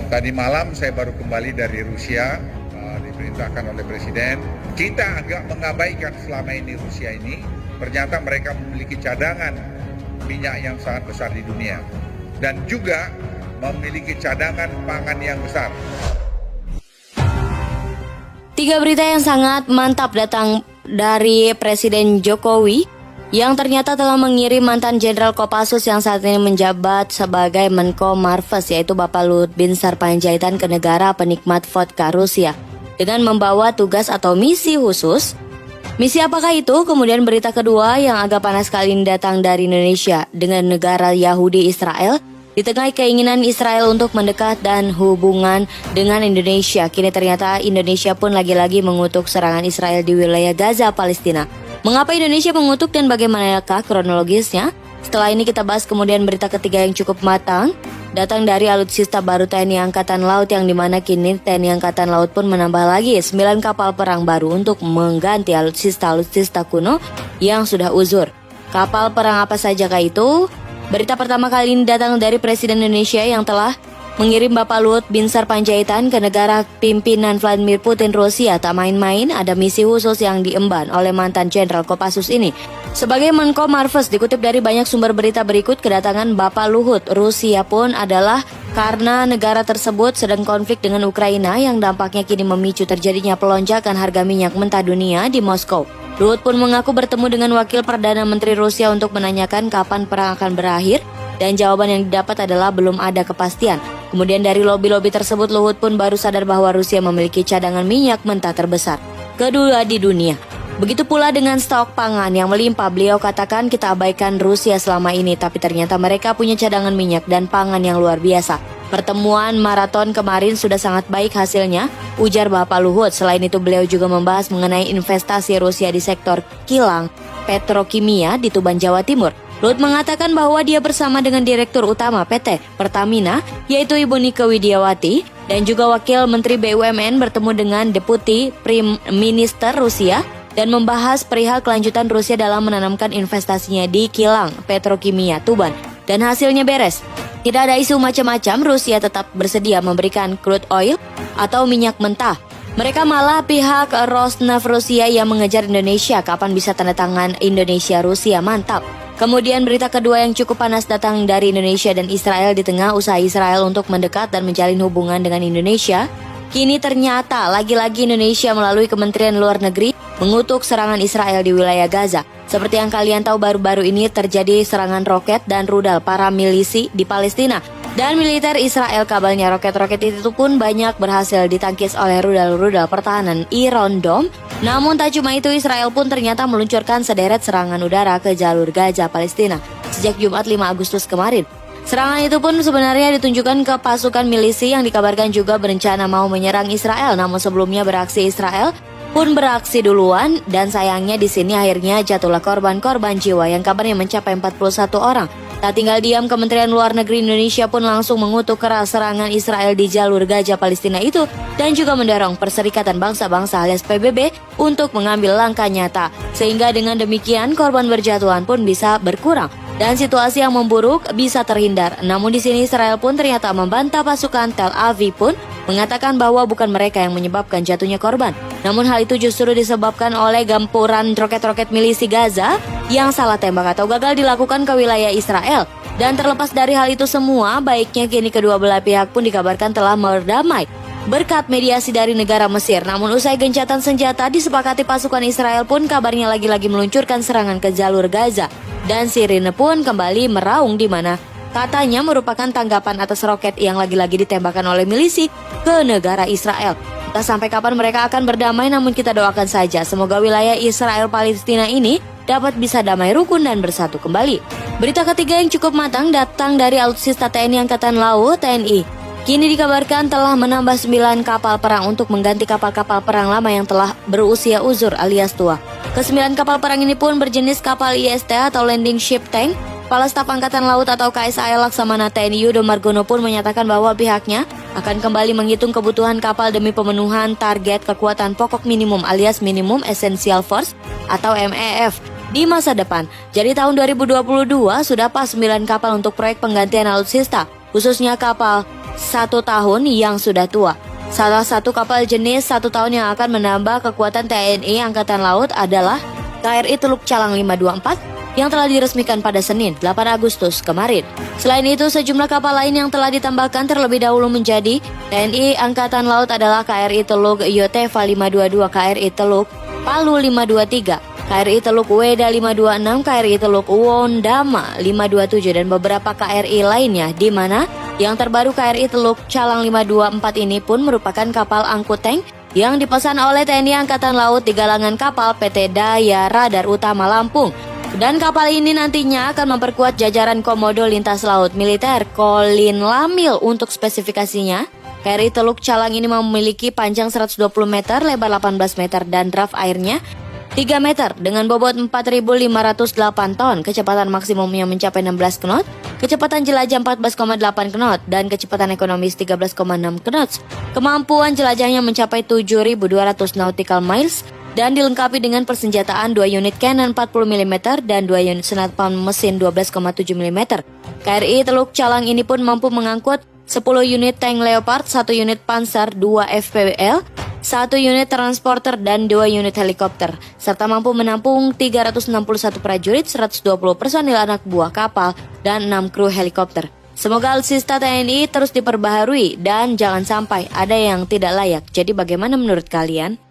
Tadi malam saya baru kembali dari Rusia, diperintahkan oleh Presiden. Kita agak mengabaikan selama ini Rusia ini, ternyata mereka memiliki cadangan minyak yang sangat besar di dunia. Dan juga memiliki cadangan pangan yang besar. 3 berita yang sangat mantap datang dari Presiden Jokowi yang ternyata telah mengirim mantan Jenderal Kopassus yang saat ini menjabat sebagai Menko Marves, yaitu Bapak Luhut Binsar Panjaitan, ke negara penikmat vodka Rusia dengan membawa tugas atau misi khusus. Misi apakah itu? Kemudian berita kedua yang agak panas kali ini datang dari Indonesia dengan negara Yahudi Israel. Di tengah keinginan Israel untuk mendekat dan hubungan dengan Indonesia, kini ternyata Indonesia pun lagi-lagi mengutuk serangan Israel di wilayah Gaza, Palestina. Mengapa Indonesia mengutuk dan bagaimanakah kronologisnya? Setelah ini kita bahas. Kemudian berita ketiga yang cukup matang datang dari alutsista baru TNI Angkatan Laut, yang dimana kini TNI Angkatan Laut pun menambah lagi 9 kapal perang baru untuk mengganti alutsista kuno yang sudah uzur. Kapal perang apa sajakah itu? Berita pertama kali ini datang dari Presiden Indonesia yang telah mengirim Bapak Luhut Binsar Panjaitan ke negara pimpinan Vladimir Putin Rusia. Tak main-main, ada misi khusus yang diemban oleh mantan Jenderal Kopassus ini. Sebagai Menko Marves, dikutip dari banyak sumber berita berikut, kedatangan Bapak Luhut Rusia pun adalah karena negara tersebut sedang konflik dengan Ukraina yang dampaknya kini memicu terjadinya pelonjakan harga minyak mentah dunia di Moskow. Luhut pun mengaku bertemu dengan Wakil Perdana Menteri Rusia untuk menanyakan kapan perang akan berakhir, dan jawaban yang didapat adalah belum ada kepastian. Kemudian dari lobi-lobi tersebut, Luhut pun baru sadar bahwa Rusia memiliki cadangan minyak mentah terbesar kedua di dunia. Begitu pula dengan stok pangan yang melimpah. Beliau katakan, kita abaikan Rusia selama ini, tapi ternyata mereka punya cadangan minyak dan pangan yang luar biasa. Pertemuan maraton kemarin sudah sangat baik hasilnya, ujar Bapak Luhut. Selain itu, beliau juga membahas mengenai investasi Rusia di sektor kilang petrokimia di Tuban, Jawa Timur. Luhut mengatakan bahwa dia bersama dengan Direktur Utama PT Pertamina, yaitu Ibu Nike Widiawati, dan juga Wakil Menteri BUMN bertemu dengan Deputi Prime Minister Rusia dan membahas perihal kelanjutan Rusia dalam menanamkan investasinya di kilang petrokimia Tuban. Dan hasilnya beres. Tidak ada isu macam-macam, Rusia tetap bersedia memberikan crude oil atau minyak mentah. Mereka malah pihak Rosneft Rusia yang mengejar Indonesia, kapan bisa tanda tangan Indonesia Rusia, mantap. Kemudian berita kedua yang cukup panas datang dari Indonesia dan Israel. Di tengah usaha Israel untuk mendekat dan menjalin hubungan dengan Indonesia, kini ternyata lagi-lagi Indonesia melalui Kementerian Luar Negeri mengutuk serangan Israel di wilayah Gaza. Seperti yang kalian tahu, baru-baru ini terjadi serangan roket dan rudal para milisi di Palestina. Dan militer Israel, kabarnya roket-roket itu pun banyak berhasil ditangkis oleh rudal-rudal pertahanan Iron Dome. Namun tak cuma itu, Israel pun ternyata meluncurkan sederet serangan udara ke jalur Gaza, Palestina sejak Jumat 5 Agustus kemarin. Serangan itu pun sebenarnya ditunjukkan ke pasukan milisi yang dikabarkan juga berencana mau menyerang Israel. Namun sebelumnya Israel pun beraksi duluan, dan sayangnya di sini akhirnya jatuhlah korban jiwa yang kabarnya mencapai 41 orang. Tak tinggal diam, Kementerian Luar Negeri Indonesia pun langsung mengutuk keras serangan Israel di jalur Gaza Palestina itu dan juga mendorong Perserikatan Bangsa-Bangsa alias PBB untuk mengambil langkah nyata, sehingga dengan demikian korban berjatuhan pun bisa berkurang dan situasi yang memburuk bisa terhindar. Namun di sini Israel pun ternyata membantah. Pasukan Tel Aviv pun mengatakan bahwa bukan mereka yang menyebabkan jatuhnya korban. Namun hal itu justru disebabkan oleh gempuran roket-roket milisi Gaza yang salah tembak atau gagal dilakukan ke wilayah Israel. Dan terlepas dari hal itu semua, baiknya kini kedua belah pihak pun dikabarkan telah berdamai berkat mediasi dari negara Mesir. Namun usai gencatan senjata, disepakati pasukan Israel pun kabarnya lagi-lagi meluncurkan serangan ke jalur Gaza. Dan sirine pun kembali meraung, di mana katanya merupakan tanggapan atas roket yang lagi-lagi ditembakkan oleh milisi ke negara Israel. Entah sampai kapan mereka akan berdamai, namun kita doakan saja semoga wilayah Israel-Palestina ini dapat bisa damai, rukun, dan bersatu kembali. Berita ketiga yang cukup matang datang dari alutsista TNI Angkatan Laut TNI. Kini dikabarkan telah menambah 9 kapal perang untuk mengganti kapal-kapal perang lama yang telah berusia uzur alias tua. Ke-9 kapal perang ini pun berjenis kapal IST atau Landing Ship Tank. Kepala Staf Angkatan Laut atau KSAL Laksamana TNI Yudo Margono pun menyatakan bahwa pihaknya akan kembali menghitung kebutuhan kapal demi pemenuhan target kekuatan pokok minimum alias Minimum Essential Force atau MEF di masa depan. Jadi tahun 2022 sudah pas 9 kapal untuk proyek penggantian alutsista, khususnya kapal 1 tahun yang sudah tua. Salah satu kapal jenis 1 tahun yang akan menambah kekuatan TNI Angkatan Laut adalah KRI Teluk Calang 524 yang telah diresmikan pada Senin 8 Agustus kemarin. Selain itu, sejumlah kapal lain yang telah ditambahkan terlebih dahulu menjadi TNI Angkatan Laut adalah KRI Teluk Yoteva 522, KRI Teluk Palu 523, KRI Teluk Weda 526, KRI Teluk Wondama 527, dan beberapa KRI lainnya, di mana yang terbaru KRI Teluk Calang 524 ini pun merupakan kapal angkut tank yang dipesan oleh TNI Angkatan Laut di galangan kapal PT Daya Radar Utama Lampung. Dan kapal ini nantinya akan memperkuat jajaran Komodo Lintas Laut Militer Kolin Lamil. Untuk spesifikasinya, KRI Teluk Calang ini memiliki panjang 120 meter, lebar 18 meter, dan draft airnya 3 meter dengan bobot 4.508 ton, kecepatan maksimumnya mencapai 16 knot, kecepatan jelajah 14,8 knot, dan kecepatan ekonomis 13,6 knot. Kemampuan jelajahnya mencapai 7.200 nautical miles, dan dilengkapi dengan persenjataan 2 unit cannon 40 mm dan 2 unit senapan mesin 12,7 mm. KRI Teluk Calang ini pun mampu mengangkut 10 unit tank Leopard, 1 unit Panzer, 2 FPWL, 1 unit transporter, dan 2 unit helikopter, serta mampu menampung 361 prajurit, 120 personil anak buah kapal, dan 6 kru helikopter. Semoga alutsista TNI terus diperbaharui dan jangan sampai ada yang tidak layak. Jadi bagaimana menurut kalian?